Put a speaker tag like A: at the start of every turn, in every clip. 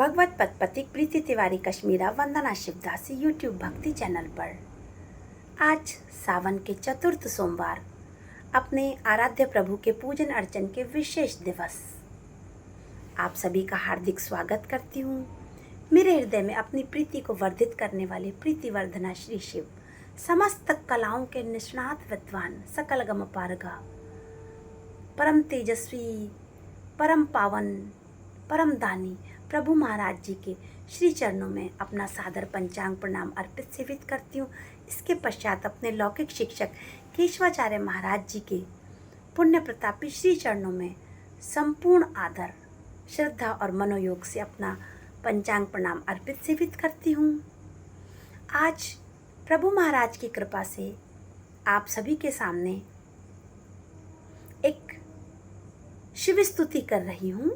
A: भगवत पथपथिक प्रीति तिवारी कश्मीरा वंदना Shivdasi YouTube भक्ति channel पर आज सावन के चतुर्थ सोमवार अपने आराध्य प्रभु के पूजन अर्चन के विशेष दिवस आप सभी का हार्दिक स्वागत करती हूँ। मेरे हृदय में अपनी प्रीति को वर्धित करने वाले प्रीतिवर्धना श्री शिव समस्त कलाओं के निष्णात विद्वान सकल गम पारगा परम तेजस्वी परम पावन परम दानी प्रभु महाराज जी के श्री चरणों में अपना सादर पंचांग प्रणाम अर्पित सेवित करती हूँ। इसके पश्चात अपने लौकिक शिक्षक केशवाचार्य महाराज जी के पुण्य प्रतापी श्री चरणों में संपूर्ण आदर श्रद्धा और मनोयोग से अपना पंचांग प्रणाम अर्पित सेवित करती हूँ। आज प्रभु महाराज की कृपा से आप सभी के सामने एक शिव स्तुति कर रही हूँ।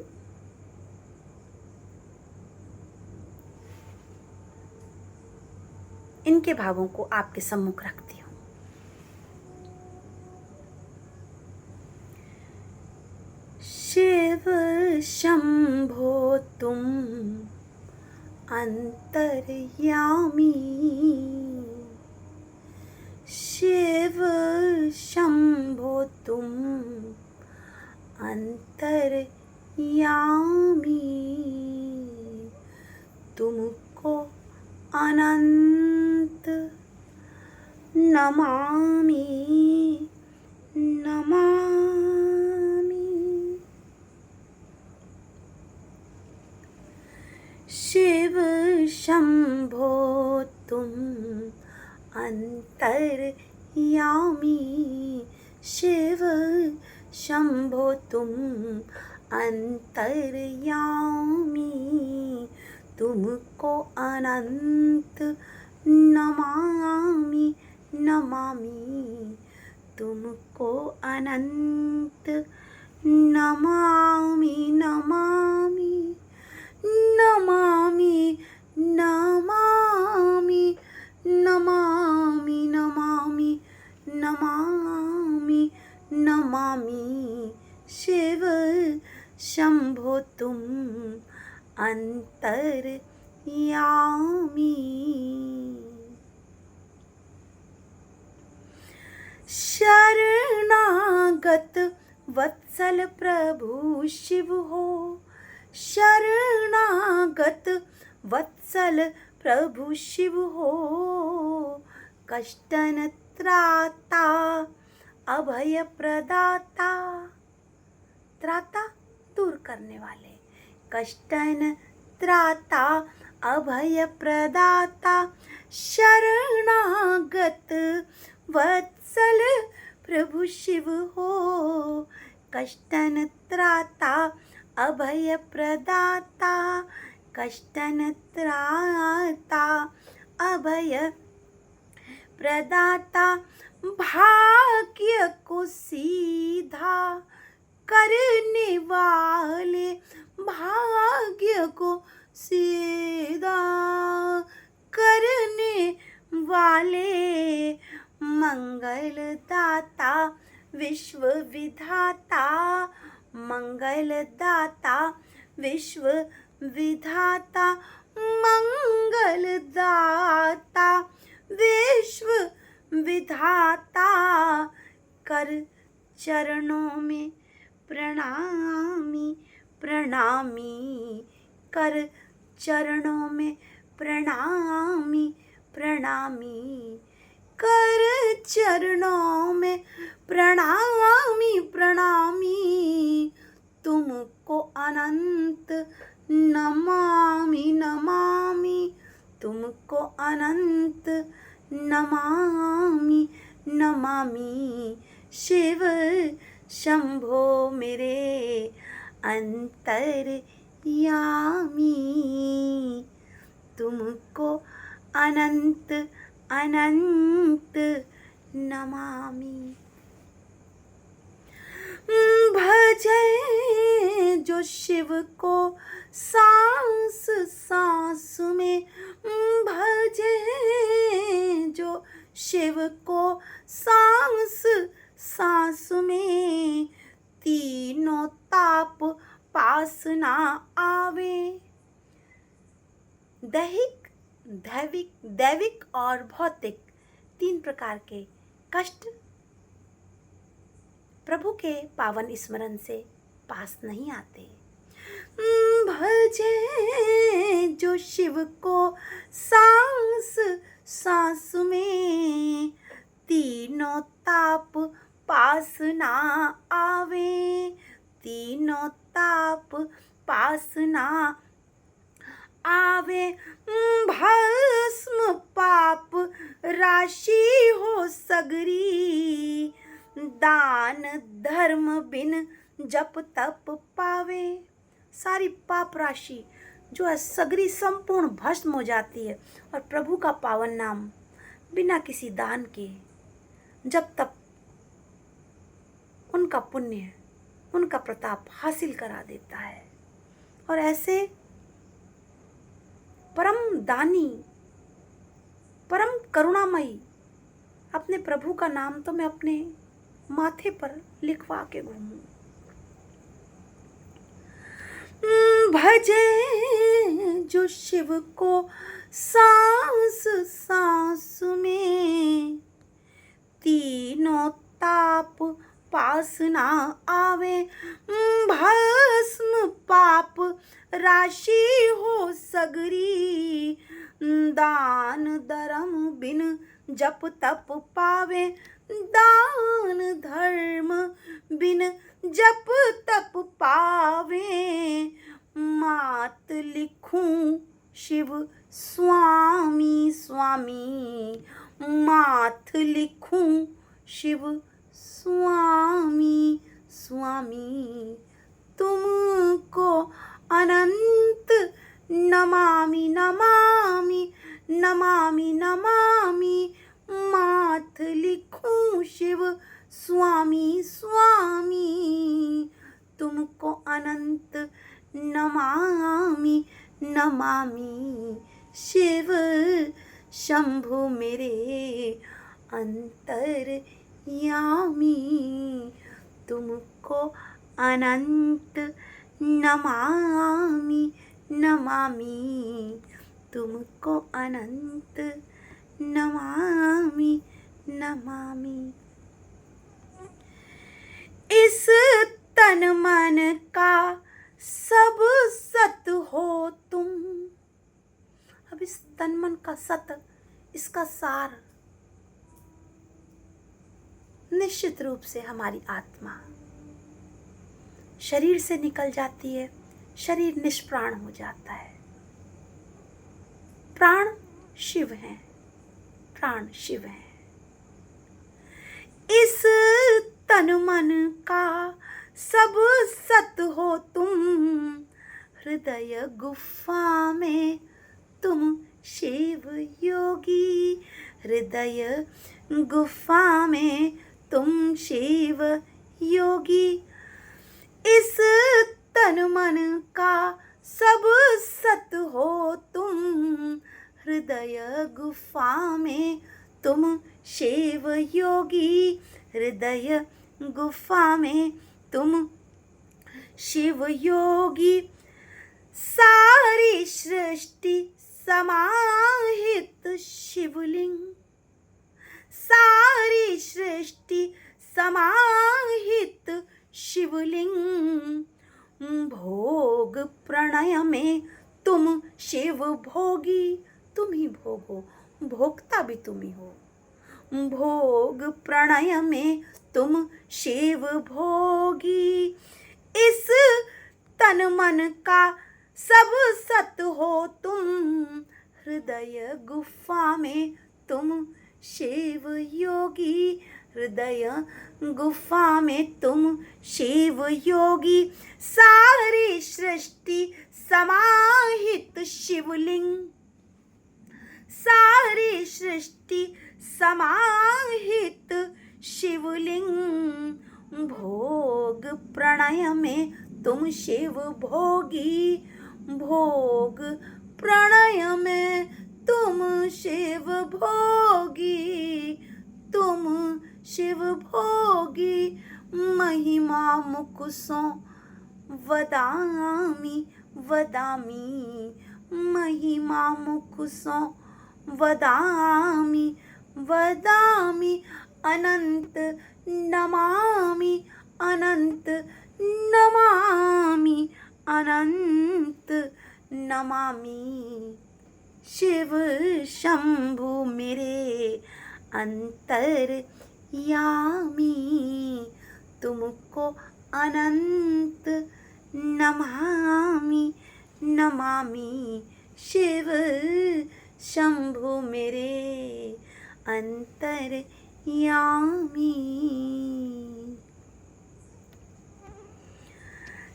A: इनके भावों को आपके सम्मुख रखती हूँ। शिव शंभो तुम अंतर्यामी, शिव शंभो तुम अंतर्यामी, तुमको अनंत नमामि नमामि। शिव शंभो तुम अंतर्यामी, शिव शंभो तुम अंतर्यामी, तुमको अनंत नमामि नमामि, तुमको अनंत नमामि नमामि नमामि नमामि नमामि नमामि नमामि नमामि। शिव शंभो तुम अंतर्यामी। शरणागत वत्सल प्रभु शिव हो, शरणागत वत्सल प्रभु शिव हो, कष्टन त्राता अभय प्रदाता, त्राता दूर करने वाले, कष्टन त्राता अभय प्रदाता, शरणागत वत्सल प्रभु शिव हो, कष्टन त्राता अभय प्रदाता, कष्टन त्राता अभय प्रदाता, भाग्य को सीधा करने वाले, भाग्य को सीधा करने वाले, मंगल दाता विश्व विधाता, मंगल दाता विश्व विधाता, मंगल दाता विश्व विधाता, कर चरणों में प्रणामी प्रणामी, कर चरणों में प्रणामी प्रणामी, कर चरणों में प्रणामी प्रणामी, तुमको अनंत नमामि नमामि, तुमको अनंत नमामि नमामि। शिव शंभो मेरे अंतर्यामी, तुमको अनंत अनंत नमामि। भजे जो शिव को सांस सांस में, भजे जो शिव को सांस सांस में, तीनों ताप पास ना आवे, दैहिक, दैविक और भौतिक 3 प्रकार के कष्ट प्रभु के पावन स्मरण से पास नहीं आते। भजे जो शिव को सांस सांस में, तीनों ताप पास ना आवे, तीनों ताप पास ना आवे। भस्म पाप राशि हो सगरी, दान धर्म बिन जप तप पावे। सारी पाप राशि जो है सगरी संपूर्ण भस्म हो जाती है और प्रभु का पावन नाम बिना किसी दान के जब तक उनका पुण्य, उनका प्रताप हासिल करा देता है। और ऐसे परम दानी, परम करुणामयी अपने प्रभु का नाम तो मैं अपने माथे पर लिखवा के घूमूं। भजे जो शिव को सांस सांस में, तीनों ताप पास ना आवे। भस्म पाप राशि हो सगरी, दान धर्म बिन जप तप पावे। दान धर्म बिन जप तप पावे। मात लिखूं शिव स्वामी स्वामी, माथ लिखूं शिव स्वामी स्वामी। तुमको अनंत नमामि नमामि नमामि नमामि। माथ लिखूं शिव स्वामी स्वामी, तुमको अनंत नमामि नमामि। शिव शंभु मेरे अंतर्यामी, तुमको अनंत नमामि नमामि, तुमको अनंत नमामि नमामि। इस तन मन का सब सत हो तुम। अब इस तन मन का सत, इसका सार निश्चित रूप से हमारी आत्मा शरीर से निकल जाती है, शरीर निष्प्राण हो जाता है। प्राण शिव हैं, प्राण शिव हैं। इस तन मन का सब सत हो तुम, हृदय गुफा में तुम शिव योगी। हृदय गुफा में तुम शिव योगी। इस तन मन का सब सत हो तुम, हृदय गुफा में तुम शिव योगी। हृदय गुफा में तुम शिव योगी। सारी सृष्टि समाहित शिवलिंग, सारी सृष्टि समाहित शिवलिंग। भोग प्रणय में तुम शिव भोगी। तुम ही भोगो, भोगता भी तुम ही हो। भोग प्रणय में तुम शिव भोगी। इस तन मन का सब सत हो तुम, हृदय गुफा में तुम शिव योगी। हृदय गुफा में तुम शिव योगी। सारी सृष्टि समाहित शिवलिंग, सारी सृष्टि समाहित शिवलिंग। भोग प्रणय में तुम शिव भोगी। भोग प्रणय में तुम शिव भोगी। तुम शिव भोगी। महिमा मुख सो वदामि वदामि, महिमा मुख सो वदामि वदामि अनंत नमामि अनंत नमामि अनंत नमामि। शिव शंभु मेरे अंतर्यामी, तुमको अनंत नमामि नमामि। शिव शंभु मेरे अंतर्यामी।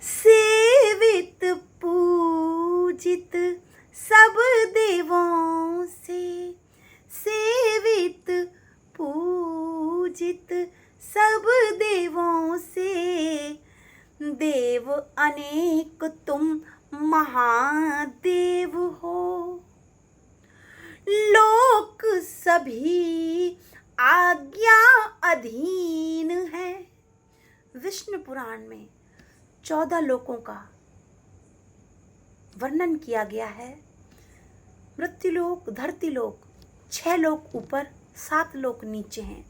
A: सेवित पूजित सब देवों से, सेवित पूजित सब देवों से, देव अनेक तुम महादेव हो। लोक सभी आज्ञा अधीन है। विष्णु पुराण में 14 लोकों का वर्णन किया गया है। मृत्युलोक, धरतीलोक, 6 लोक ऊपर, 7 लोक नीचे हैं,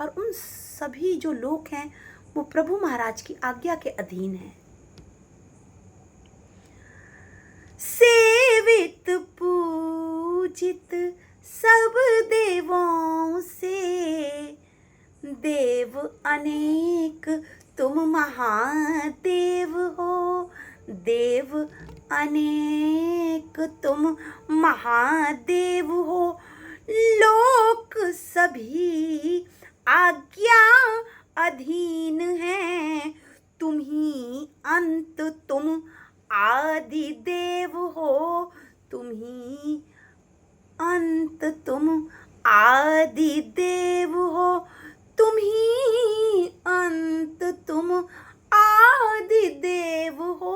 A: और उन सभी जो लोक हैं वो प्रभु महाराज की आज्ञा के अधीन हैं। सेवित पूजित सब देवों से, देव अनेक तुम महादेव हो। देव अनेक तुम महादेव हो। लोक सभी आज्ञा अधीन है। तुम ही अंत तुम आदि देव हो। तुम ही अंत तुम आदि देव हो। तुम ही अंत तुम आदि देव हो।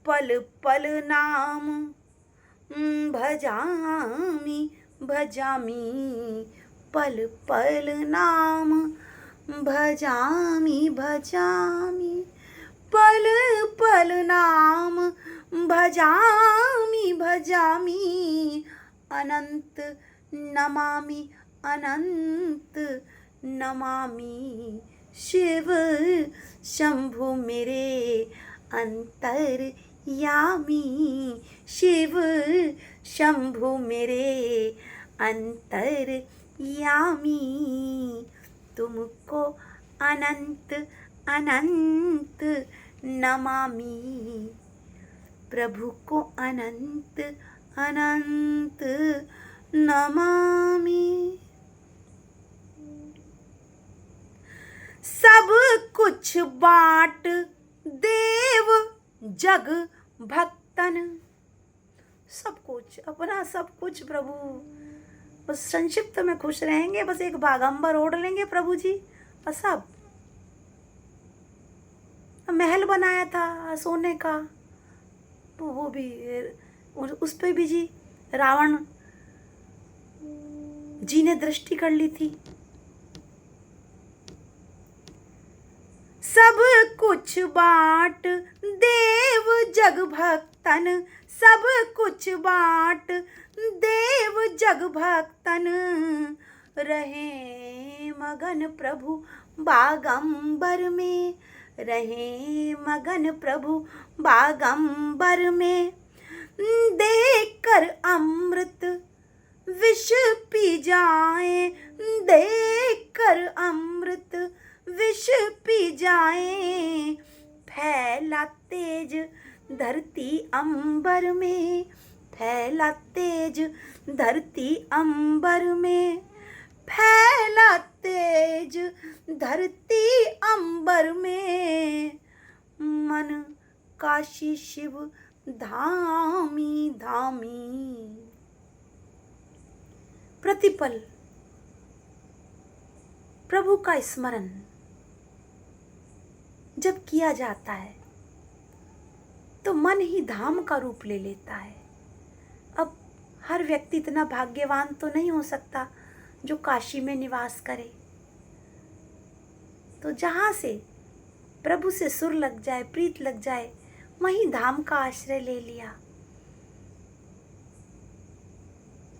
A: पल पल नाम भजामि भजामि, पल पल नाम भजामि भजामि, पल पल नाम भजामि भजामि। अनंत नमामि अनंत नमामि। शिव शंभु मेरे अंतर्यामी, शिव शंभु मेरे अंतर्यामी। तुमको अनंत अनंत नमामि, प्रभु को अनंत अनंत नमामि। सब कुछ बाँट देव जग भक्तन। सब कुछ, अपना सब कुछ प्रभु। बस संक्षिप्त में खुश रहेंगे, बस एक बागंबर ओढ़ लेंगे प्रभु जी, और सब। महल बनाया था सोने का, तो वो भी उस पे भी जी रावण जी ने दृष्टि कर ली थी। सब कुछ बाँट देव जग भक्तन, सब कुछ बाँट देव जग भक्तन। रहे मगन प्रभु बागंबर में, रहे मगन प्रभु बागंबर में। देख कर अमृत विष पी जाए, देख कर अमृत विष पी जाए। फैला तेज धरती अंबर में, फैला तेज धरती अंबर में, फैला तेज धरती अंबर में। मन काशी शिव धामी धामी। प्रतिपल प्रभु का स्मरण जब किया जाता है तो मन ही धाम का रूप ले लेता है। अब हर व्यक्ति इतना भाग्यवान तो नहीं हो सकता जो काशी में निवास करे, तो जहाँ से प्रभु से सुर लग जाए, प्रीत लग जाए, वहीं धाम का आश्रय ले लिया।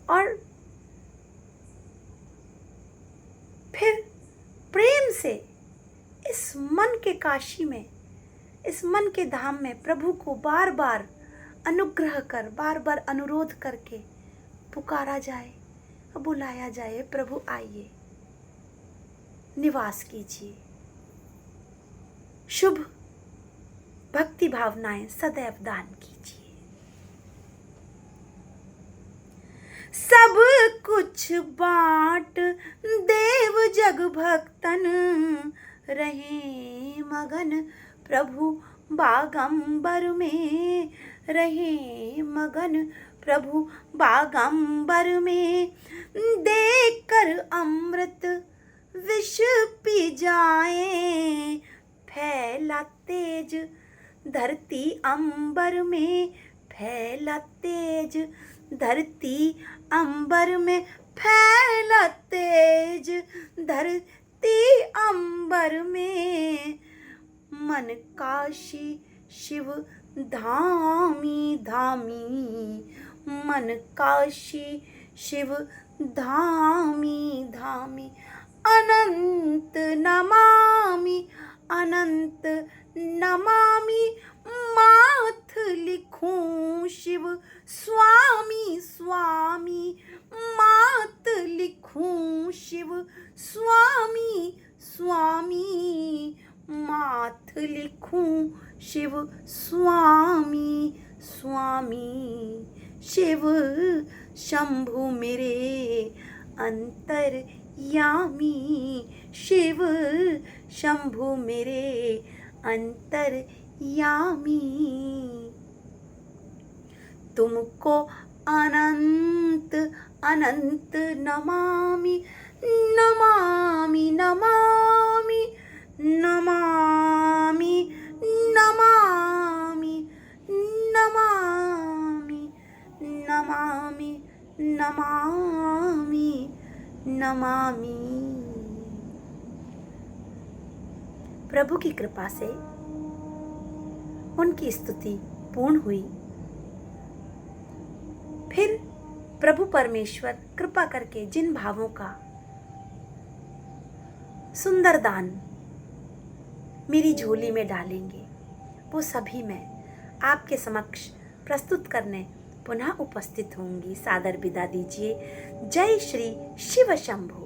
A: और फिर प्रेम से इस मन के काशी में, इस मन के धाम में प्रभु को बार बार अनुग्रह कर, बार बार अनुरोध करके पुकारा जाए, बुलाया जाए, प्रभु आइए, निवास कीजिए। शुभ भक्ति भावनाएं सदैव दान कीजिए। सब कुछ बांट देव जग भक्तन, रहे मगन प्रभु बागंबर में, रहे मगन प्रभु बागंबर में। देख कर अमृत विष पी जाए, फैला तेज धरती अंबर में, फैला तेज धरती अंबर में, फैला तेज धरती अंबर में। मन काशी शिव धामी धामी, मन काशी शिव धामी धामी। अनंत नमामि, अनंत नमामि, माथ लिखूं शिव स्वामी स्वामी, मात लिखूं शिव स्वामी स्वामी, माथ लिखूं शिव स्वामी स्वामी। शिव शंभु मेरे अंतरयामी, शिव शंभु मेरे अंतरयामी। तुमको अनंत अनंत नमामि, नमामि नमामि नमामि नमामि नमामि नमामि नमामि नमामि। प्रभु की कृपा से उनकी स्तुति पूर्ण हुई। फिर प्रभु परमेश्वर कृपा करके जिन भावों का सुंदर दान मेरी झोली में डालेंगे, वो सभी मैं आपके समक्ष प्रस्तुत करने पुनः उपस्थित होंगी। सादर विदा दीजिए। जय श्री शिव शंभु।